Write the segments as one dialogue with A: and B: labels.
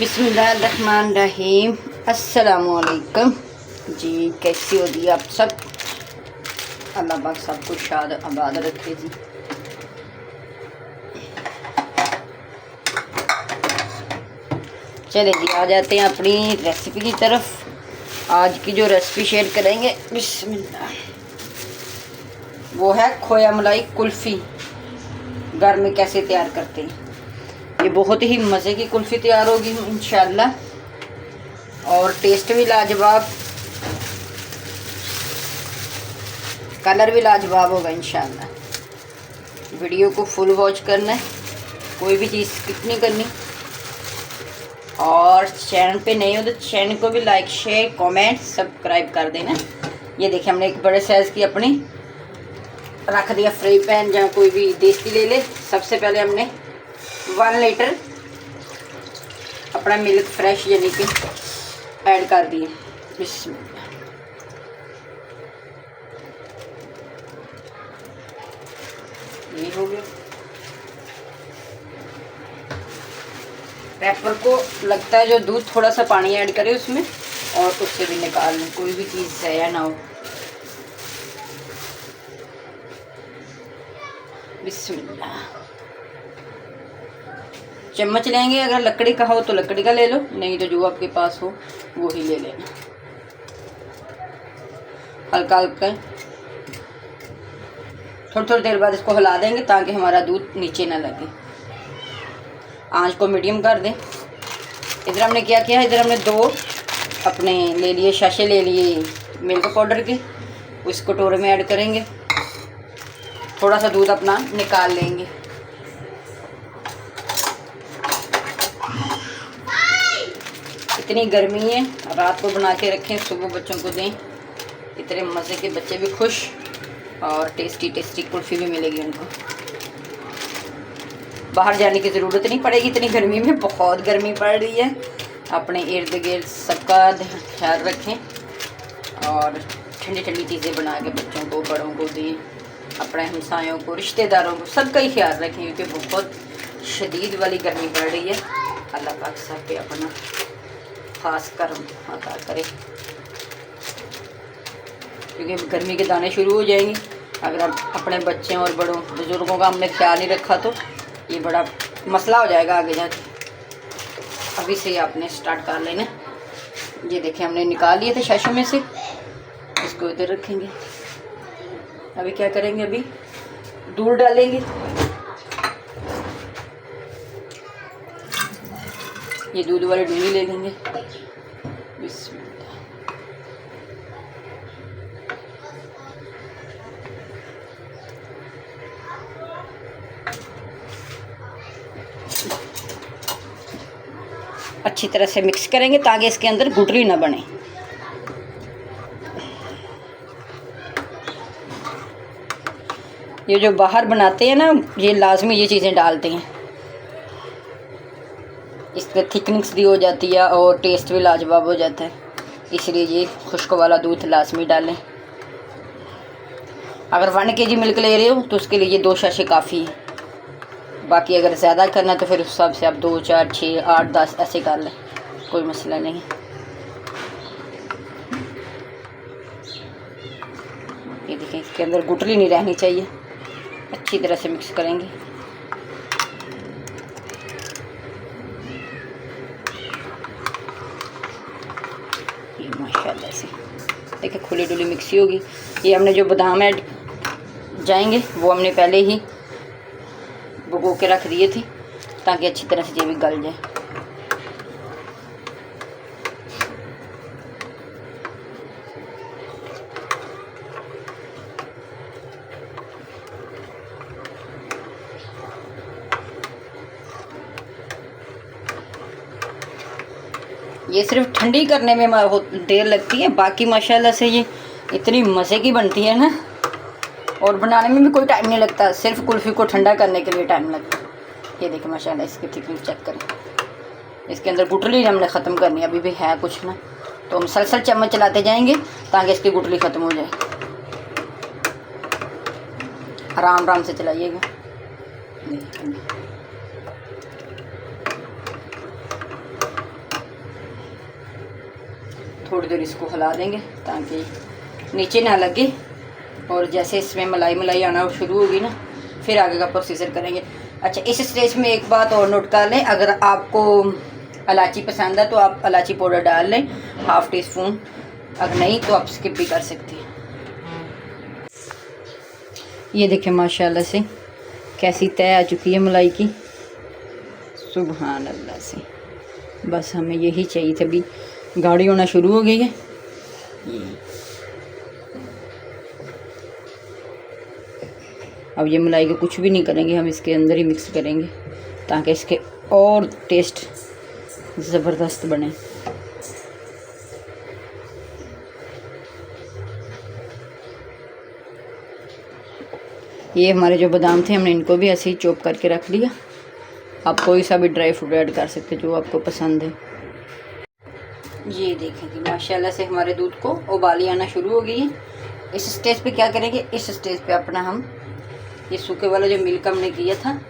A: बिस्मिल्लाहिर्रहमानिर्रहीम। अस्सलामुअलैकुम जी, कैसी हो दी आप सब? अल्लाह पाक सबको शाद आबाद रखे जी। चले जी, आ जाते हैं अपनी रेसिपी की तरफ। आज की जो रेसिपी शेयर करेंगे बिस्मिल्लाह, वो है खोया मलाई कुल्फ़ी। घर में कैसे तैयार करते हैं, ये बहुत ही मज़े की कुल्फ़ी तैयार होगी इंशाल्लाह, और टेस्ट भी लाजवाब, कलर भी लाजवाब होगा इंशाल्लाह। वीडियो को फुल वॉच करना है, कोई भी चीज़ स्किप नहीं करनी। और चैनल पे नहीं हो तो चैनल को भी लाइक शेयर कमेंट सब्सक्राइब कर देना। ये देखिए, हमने एक बड़े साइज़ की अपनी रख दिया फ्राई पैन, जहाँ कोई भी देसी ले ले। सबसे पहले हमने 1 लीटर अपना मिल्क फ्रेश यानी कि ऐड कर दिए। ये हो गया। रैपर को लगता है जो दूध थोड़ा सा पानी ऐड करे उसमें, और उससे भी निकाल लें, कोई भी चीज़ ज़ाया ना हो। बिस्मिल्लाह। चम्मच लेंगे, अगर लकड़ी का हो तो लकड़ी का ले लो, नहीं तो जो आपके पास हो वो ही ले लेना। हल्का हल्का थोड़ी देर बाद इसको हिला देंगे ताकि हमारा दूध नीचे ना लगे। आंच को मीडियम कर दें। इधर हमने क्या किया, इधर हमने 2 अपने ले लिए शाशे ले लिए मिल्क पाउडर के, उस कटोरे में ऐड करेंगे। थोड़ा सा दूध अपना निकाल लेंगे। इतनी गर्मी है, रात को बना के रखें, सुबह बच्चों को दें। इतने मज़े के बच्चे भी खुश, और टेस्टी टेस्टी कुल्फ़ी भी मिलेगी उनको। बाहर जाने की ज़रूरत नहीं पड़ेगी इतनी गर्मी में, बहुत गर्मी पड़ रही है। अपने इर्द गिर्द सबका ख्याल रखें, और ठंडी ठंडी चीज़ें बना के बच्चों को, बड़ों को दें, अपने हमसायों को, रिश्तेदारों को, सबका ही ख्याल रखें, क्योंकि बहुत शदीद वाली गर्मी पड़ रही है। अल्लाह पाक सब पे अपना ख़ास करम अता करे, क्योंकि गर्मी के दाने शुरू हो जाएंगे। अगर आप अपने बच्चे और बड़ों बुज़ुर्गों का हमने ख्याल नहीं रखा तो ये बड़ा मसला हो जाएगा आगे जाके। अभी से आपने स्टार्ट कर लेना। ये देखें, हमने निकाल लिए थे शाशों में से, इसको इधर रखेंगे। अभी क्या करेंगे, अभी दूध डालेंगे। ये दूध वाली डूंगी ले लेंगे। अच्छी तरह से मिक्स करेंगे ताकि इसके अंदर गुठली ना बने। ये जो बाहर बनाते हैं ना, ये लाजमी ये चीज़ें डालते हैं, इससे थिकनेस भी हो जाती है और टेस्ट भी लाजवाब हो जाता है। इसलिए ये खुश्क वाला दूध लाजमी डालें। अगर 1 kg मिल्क ले रहे हो तो उसके लिए ये 2 शाशे काफ़ी है। बाकी अगर ज़्यादा करना तो फिर उस हिसाब से आप 2, 4, 6, 8, 10 ऐसे कर लें, कोई मसला नहीं। ये देखें, इसके अंदर गुठली नहीं रहनी चाहिए। अच्छी तरह से मिक्स करेंगे। ये माशाल्लाह से देखिए खुली डुली मिक्सी होगी। ये हमने जो बादाम ऐड जाएंगे वो हमने पहले ही भिगो के रख दिए थे ताकि अच्छी तरह से ये भी गल जाए। ये सिर्फ ठंडी करने में देर लगती है, बाकी माशाल्लाह से ये इतनी मज़े की बनती है ना, और बनाने में भी कोई टाइम नहीं लगता, सिर्फ कुल्फ़ी को ठंडा करने के लिए टाइम लगता है। ये देखिए माशाल्लाह, इसकी थिकनेस चेक करें। इसके अंदर गुठली हमने ख़त्म करनी है, अभी भी है कुछ ना, तो हम सलसल चम्मच चलाते जाएंगे ताकि इसकी गुठली ख़त्म हो जाए। आराम आराम से चलाइएगा। थोड़ी देर इसको हिला देंगे ताकि नीचे ना लगे। और जैसे इसमें मलाई मलाई आना शुरू होगी ना, फिर आगे का प्रोसीजर करेंगे। अच्छा, इस स्टेज में एक बात और नोट कर लें, अगर आपको इलायची पसंद है तो आप इलायची पाउडर डाल लें, 1/2 टीस्पून। अगर नहीं तो आप स्किप भी कर सकते हैं। ये देखें माशाल्लाह से कैसी तय आ चुकी है मलाई की, सुभान अल्लाह से। बस हमें यही चाहिए था, अभी गाढ़ी होना शुरू हो गई है। अब ये मलाई को कुछ भी नहीं करेंगे, हम इसके अंदर ही मिक्स करेंगे ताकि इसके और टेस्ट ज़बरदस्त बने। ये हमारे जो बादाम थे हमने इनको भी ऐसे ही चॉप करके रख लिया। आप कोई सा भी ड्राई फ्रूट ऐड कर सकते जो आपको पसंद है। ये देखें कि माशाल्लाह से हमारे दूध को उबाली आना शुरू हो गई है। इस स्टेज पे क्या करेंगे, इस स्टेज पे अपना हम ये सूखे वाला जो मिल्क हमने किया था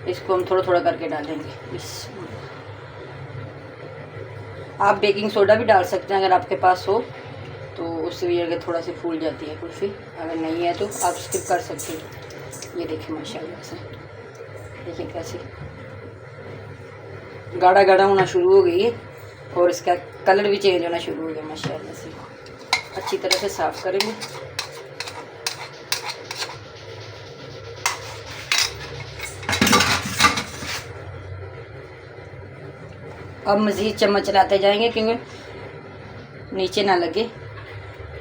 A: इसको हम थोड़ा थोड़ा करके डालेंगे। आप बेकिंग सोडा भी डाल सकते हैं अगर आपके पास हो, तो उससे भी अगर थोड़ा सी फूल जाती है कुल्फ़ी। अगर नहीं है तो आप स्किप कर सकते हैं। ये देखिए माशाल्लाह से, देखिए कैसे गाढ़ा गाढ़ा होना शुरू हो गई है और इसका कलर भी चेंज होना शुरू हो गया माशाल्लाह से। अच्छी तरह से साफ़ करेंगे। अब मज़ीद चम्मच चलाते जाएंगे क्योंकि नीचे ना लगे,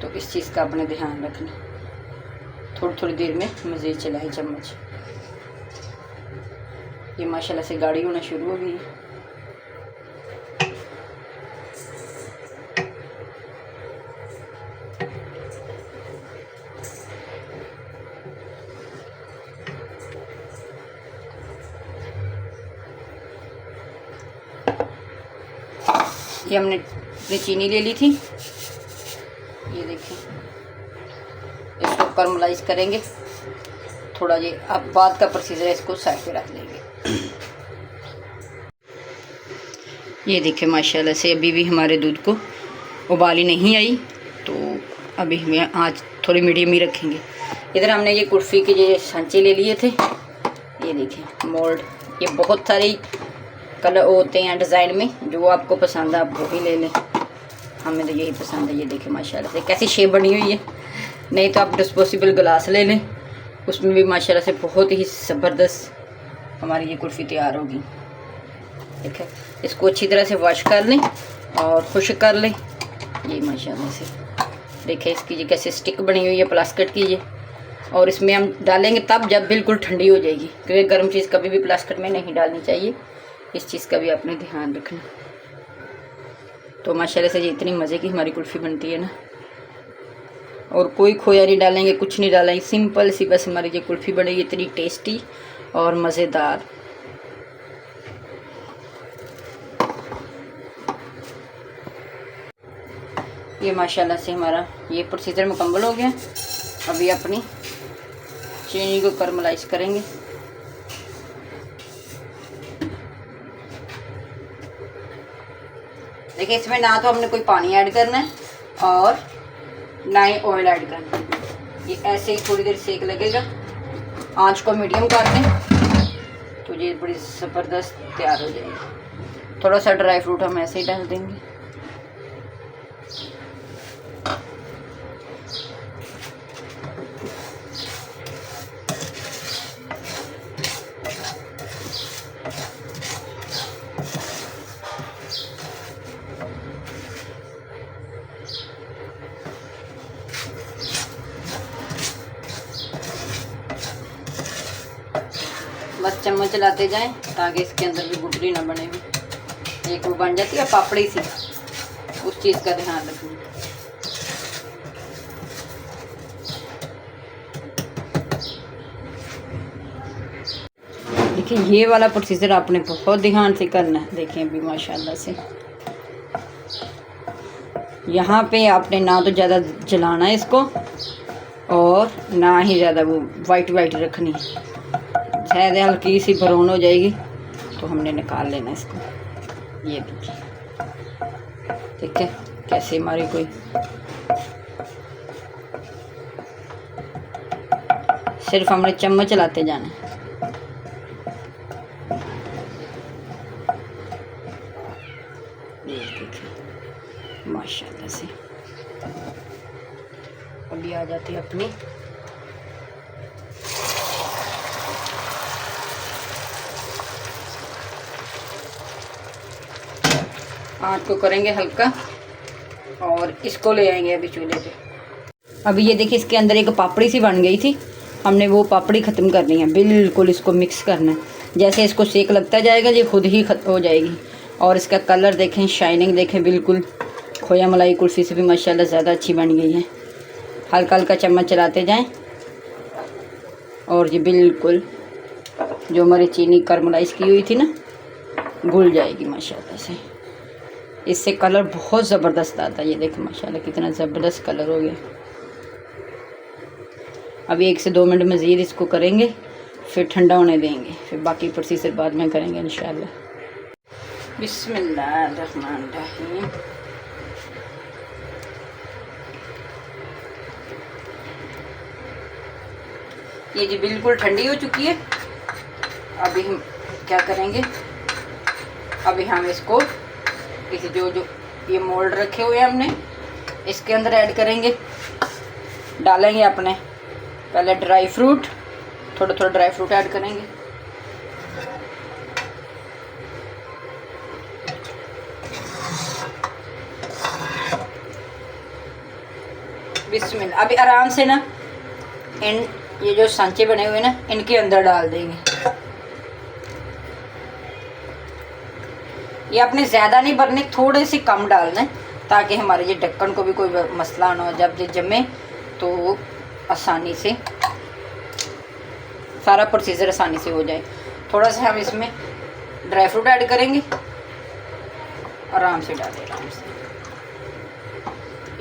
A: तो इस चीज़ का अपने ध्यान रखना। थोड़ी थोड़ी देर में मज़ीद चलाएं चम्मच। ये माशाल्लाह से गाढ़ी होना शुरू हो गई है। ये हमने चीनी ले ली थी, ये देखिए। इसको कैरमलाइज करेंगे थोड़ा। ये अब बाद का प्रोसीजर है, इसको साइड पे रख लेंगे। ये देखिए माशाल्लाह से अभी भी हमारे दूध को उबाली नहीं आई, तो अभी हमें आँच थोड़ी मीडियम ही रखेंगे। इधर हमने ये कुल्फ़ी के ये सांचे ले लिए थे, ये देखिए मोल्ड। ये बहुत सारी कलर होते हैं डिज़ाइन में, जो आपको पसंद है आप वो भी ले लें। हमें तो यही पसंद है। ये देखिए माशाल्लाह से कैसी शेप बनी हुई है। नहीं तो आप डिस्पोजेबल गिलास ले लें, उसमें भी माशाल्लाह से बहुत ही ज़बरदस्त हमारी ये कुल्फ़ी तैयार होगी। ठीक है, इसको अच्छी तरह से वॉश कर लें और खुश्क कर लें। ये माशाल्लाह से देखिए इसकी ये कैसे स्टिक बनी हुई है प्लास्टिक की ये। और इसमें हम डालेंगे तब जब बिल्कुल ठंडी हो जाएगी, क्योंकि गर्म चीज़ कभी भी प्लास्टिक में नहीं डालनी चाहिए। इस चीज़ का भी आपने ध्यान रखना। तो माशाल्लाह से ये इतनी मज़े की हमारी कुल्फ़ी बनती है ना। और कोई खोया नहीं डालेंगे, कुछ नहीं डालेंगे, सिंपल सी बस हमारी ये कुल्फ़ी बनेगी इतनी टेस्टी और मज़ेदार। ये माशाल्लाह से हमारा ये प्रोसीजर मुकम्मल हो गया। अभी अपनी चीनी को कैरमलाइज करेंगे। देखिए इसमें ना तो हमने कोई पानी ऐड करना है और ना ही ऑयल ऐड करना है। ये ऐसे ही थोड़ी देर सेक लगेगा, आंच को मीडियम कर दें तो ये बड़ी ज़बरदस्त तैयार हो जाएगी। थोड़ा सा ड्राई फ्रूट हम ऐसे ही डाल देंगे। बस चम्मच चलाते जाएं ताकि इसके अंदर भी गुठली ना बने हुई। एक वो बन जाती है पापड़ी सी, उस चीज़ का ध्यान रखना। देखिए ये वाला प्रोसीजर आपने बहुत ध्यान से करना है। देखिए अभी माशाल्लाह से यहाँ पे आपने ना तो ज़्यादा जलाना है इसको और ना ही ज़्यादा वो वाइट रखनी है। शायद हल्की सी ब्राउन हो जाएगी तो हमने निकाल लेना इसको। ये देखिए, ठीक है कैसे हमारी कोई सिर्फ हमने चम्मच चलाते जाना है। ये देखिए माशाल्लाह से अभी आ जाती है अपनी आँच को करेंगे हल्का और इसको ले आएंगे अभी चूल्हे पे। अभी ये देखिए इसके अंदर एक पापड़ी सी बन गई थी, हमने वो पापड़ी ख़त्म करनी है, बिल्कुल इसको मिक्स करना है। जैसे इसको सेक लगता जाएगा ये खुद ही ख़त्म हो जाएगी। और इसका कलर देखें, शाइनिंग देखें, बिल्कुल खोया मलाई कुल्फ़ी से भी माशाल्लाह ज़्यादा अच्छी बन गई है। हल्का हल्का चम्मच चलाते जाएं और ये बिल्कुल जो हमारी चीनी करमलाइज़ की हुई थी ना घुल जाएगी माशाल्लाह से। इससे कलर बहुत ज़बरदस्त आता है। ये देखें माशाल्लाह कितना ज़बरदस्त कलर हो गया। अभी 1 से 2 मिनट मज़ीद इसको करेंगे, फिर ठंडा होने देंगे, फिर बाकी प्रोसीजर बाद में करेंगे इंशाल्लाह। बिस्मिल्लाहिर्रहमानिर्रहीम। ये जी बिल्कुल ठंडी हो चुकी है। अभी हम क्या करेंगे, अभी हम इसको इस जो ये मोल्ड रखे हुए हैं हमने इसके अंदर ऐड करेंगे, डालेंगे अपने पहले ड्राई फ्रूट, थोड़ा थोड़ा ड्राई फ्रूट ऐड करेंगे। बिस्मिल्लाह। अभी आराम से ना इन ये जो सांचे बने हुए ना इनके अंदर डाल देंगे। ये अपने ज़्यादा नहीं भरने, थोड़े से कम डालना है ताकि हमारे ये ढक्कन को भी कोई मसला ना हो। जब ये जमे तो आसानी से सारा प्रोसीजर आसानी से हो जाए। थोड़ा सा हम इसमें ड्राई फ्रूट ऐड करेंगे, आराम से डालें, आराम से।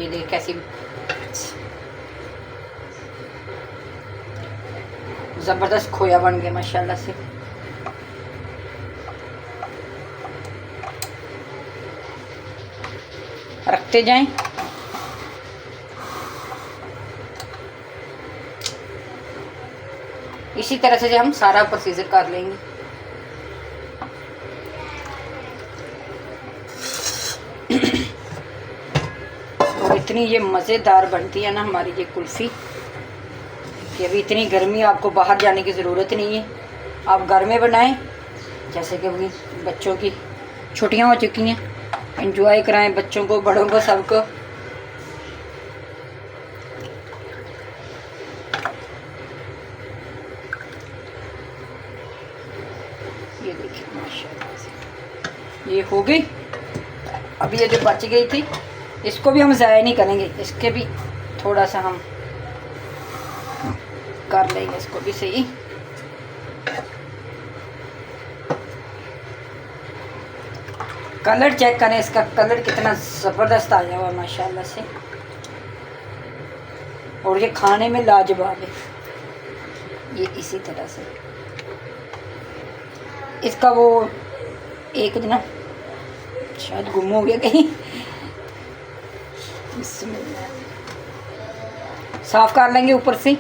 A: ये देख कैसी ज़बरदस्त खोया बन गया माशाल्लाह से। रखते जाएं। इसी तरह से हम सारा प्रोसीजर कर लेंगे। और इतनी ये मज़ेदार बनती है ना हमारी ये कुल्फ़ी कि अभी इतनी गर्मी, आपको बाहर जाने की ज़रूरत नहीं है, आप घर में बनाएं। जैसे कि अभी बच्चों की छुट्टियां हो चुकी हैं, एंजॉय कराएं बच्चों को, बड़ों को, सबको। ये देखिए माशाल्लाह से ये हो गई। अभी ये जो बच गई थी इसको भी हम ज़ाया नहीं करेंगे, इसके भी थोड़ा सा हम कर लेंगे इसको भी सही। कलर चेक करें, इसका कलर कितना ज़बरदस्त आया हुआ है माशाल्लाह से, और ये खाने में लाजवाब है। ये इसी तरह से इसका वो एक दिन शायद गुम हो गया कहीं, साफ़ कर लेंगे ऊपर से।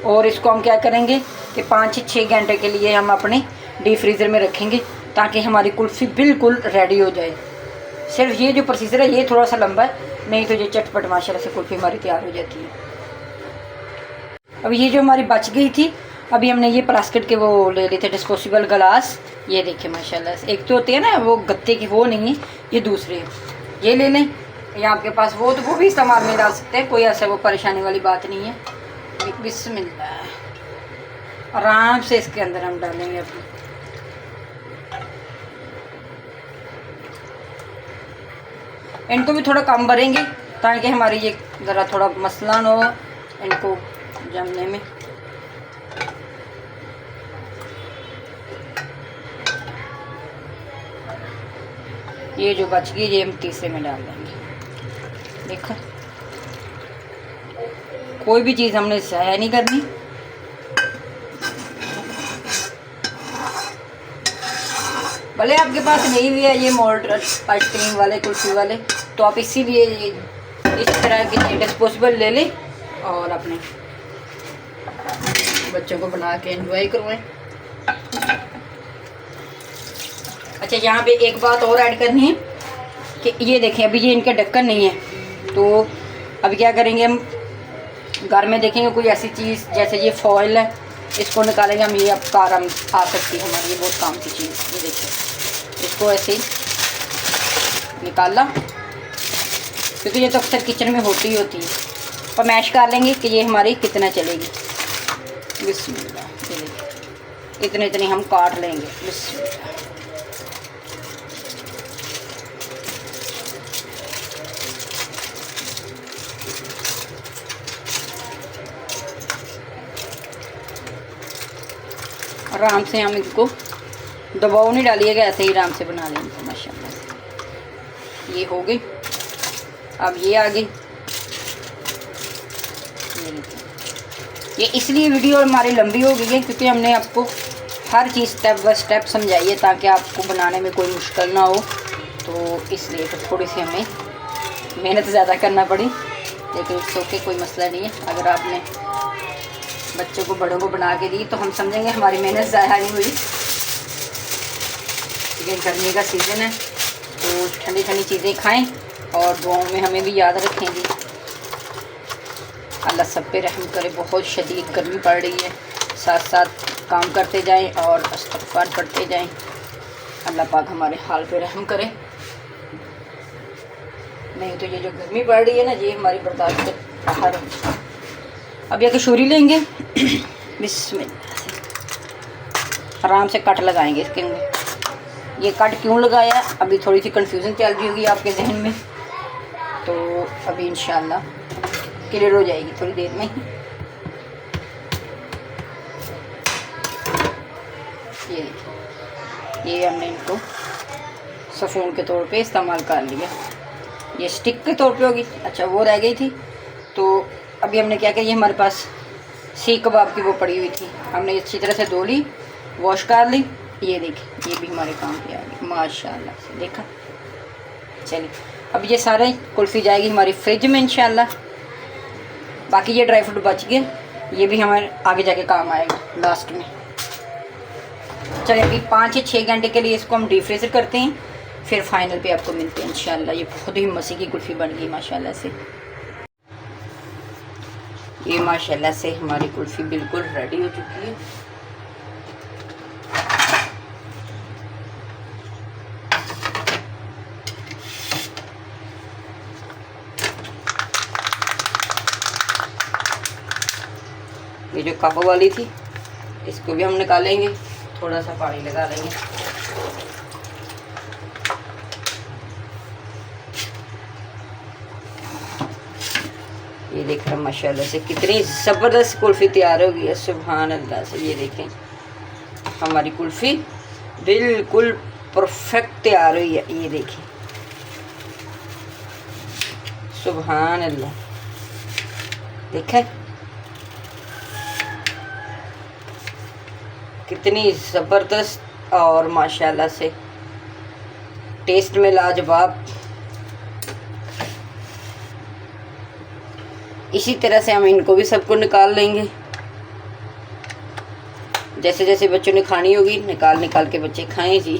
A: और इसको हम क्या करेंगे कि 5 से 6 घंटे के लिए हम अपने डीप फ्रीज़र में रखेंगे ताकि हमारी कुल्फ़ी बिल्कुल रेडी हो जाए। सिर्फ ये जो प्रोसीजर है ये थोड़ा सा लंबा है, नहीं तो ये चटपट माशाल्लाह से कुल्फ़ी हमारी तैयार हो जाती है। अब ये जो हमारी बच गई थी, अभी हमने ये प्लास्टिक के वो ले लिए थे डिस्पोजेबल गिलास। ये देखिए माशाल्लाह से, एक तो होती है ना वो गत्ते की, वो नहीं है, ये दूसरे ये ले लें, या आपके पास वो तो वो भी इस्तेमाल में डाल सकते हैं, कोई ऐसा वो परेशानी वाली बात नहीं है। बिस्मिल्लाह, आराम से इसके अंदर हम डालेंगे अभी। इनको भी थोड़ा कम भरेंगे ताकि हमारी ये ज़रा थोड़ा मसला न हो इनको जमने में। ये जो बच गई ये हम तीसरे में डाल देंगे। देखो कोई भी चीज़ हमने ज़ाया नहीं करनी। भले आपके पास नहीं भी है ये मोल्ड आइसक्रीम वाले, कुल्फी वाले, तो आप इसीलिए इस तरह के डिस्पोजेबल ले लें और अपने बच्चों को बना के एंजॉय करवाएं। अच्छा, यहाँ पे एक बात और ऐड करनी है कि ये देखें, अभी ये इनका ढक्कन नहीं है, तो अभी क्या करेंगे हम, घर में देखेंगे कोई ऐसी चीज़ जैसे ये फॉइल है, इसको निकालेंगे हम, ये अब कार हम आ सकती है हमारी, ये बहुत काम की चीज़। ये देखिए, इसको ऐसे ही निकाला, क्योंकि ये तो अक्सर किचन में होती ही होती है, और मैश कर लेंगे कि ये हमारी कितना चलेगी। बिस्मिल्लाह, ये देखिए इतने इतने हम काट लेंगे। बिस्मिल्लाह, आराम से हम इनको दबाव नहीं डालिएगा, ऐसे ही आराम से बना लेंगे माशाल्लाह से। ये हो गई, अब ये आ गई। ये इसलिए वीडियो हमारी लंबी हो गई है क्योंकि हमने आपको हर चीज़ स्टेप बाय स्टेप समझाई है ताकि आपको बनाने में कोई मुश्किल ना हो, तो इसलिए तो थोड़ी सी हमें मेहनत ज़्यादा करना पड़ी, लेकिन इट्स ओके, कोई मसला नहीं है। अगर आपने बच्चों को बड़ों को बना के दी तो हम समझेंगे हमारी मेहनत ज़ाया नहीं हुई। ये गर्मी का सीज़न है, तो ठंडी ठंडी चीज़ें खाएं और दुआओं में हमें भी याद रखेंगी। अल्लाह सब पे रहम करे, बहुत शदीद गर्मी पड़ रही है, साथ साथ काम करते जाएं और इस्तिग़फ़ार पढ़ते जाएं। अल्लाह पाक हमारे हाल पे रहम करे, नहीं तो ये जो गर्मी पड़ रही है ना, ये हमारी बर्दाश्त से बाहर है। अब ये कशूरी लेंगे, बिस्मिल्लाह से आराम से कट लगाएंगे इसके अंदर। ये कट क्यों लगाया, अभी थोड़ी सी कंफ्यूजन चल रही होगी आपके जहन में, तो अभी इंशाल्लाह क्लियर हो जाएगी थोड़ी देर में। ये देखिए, ये हमने इनको सफ़ून के तौर पे इस्तेमाल कर लिया। ये स्टिक के तौर पे होगी, अच्छा वो रह गई थी, तो अभी हमने क्या किया, ये हमारे पास सीख कबाब की वो पड़ी हुई थी, हमने अच्छी तरह से धो ली, वॉश कर ली। ये देखिए, ये भी हमारे काम पे आ गई माशाल्लाह से, देखा। चलिए, अब ये सारे कुल्फ़ी जाएगी हमारी फ्रिज में इंशाल्लाह। बाकी ये ड्राई फ्रूट बच गए, ये भी हमारे आगे जाके काम आएगा लास्ट में। चलिए, अभी 5 या 6 घंटे के लिए इसको हम डीप फ्रीज़र करते हैं, फिर फाइनल पे आपको मिलते हैं इंशाल्लाह। ये बहुत ही मसी की कुल्फ़ी बन गई माशाल्लाह से। ये माशाल्लाह से हमारी कुल्फ़ी बिल्कुल रेडी हो चुकी है। ये जो कप वाली थी इसको भी हम निकालेंगे, थोड़ा सा पानी लगा लेंगे। ये देख रहे हैं माशाल्लाह से कितनी ज़बरदस्त कुल्फ़ी तैयार हो गई है, सुभान अल्लाह से। ये देखें, हमारी कुल्फ़ी बिल्कुल परफेक्ट तैयार हुई है। ये देखें, सुभान अल्लाह, देखें कितनी ज़बरदस्त और माशाल्लाह से टेस्ट में लाजवाब। इसी तरह से हम इनको भी सबको निकाल लेंगे, जैसे जैसे बच्चों ने खानी होगी निकाल निकाल के बच्चे खाएं जी।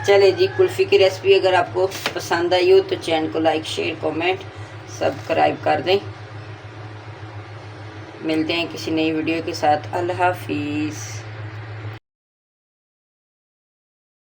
A: चले जी, कुल्फ़ी की रेसिपी अगर आपको पसंद आई हो तो चैनल को लाइक शेयर कमेंट सब्सक्राइब कर दें। मिलते हैं किसी नई वीडियो के साथ। अल्लाह हाफिज़।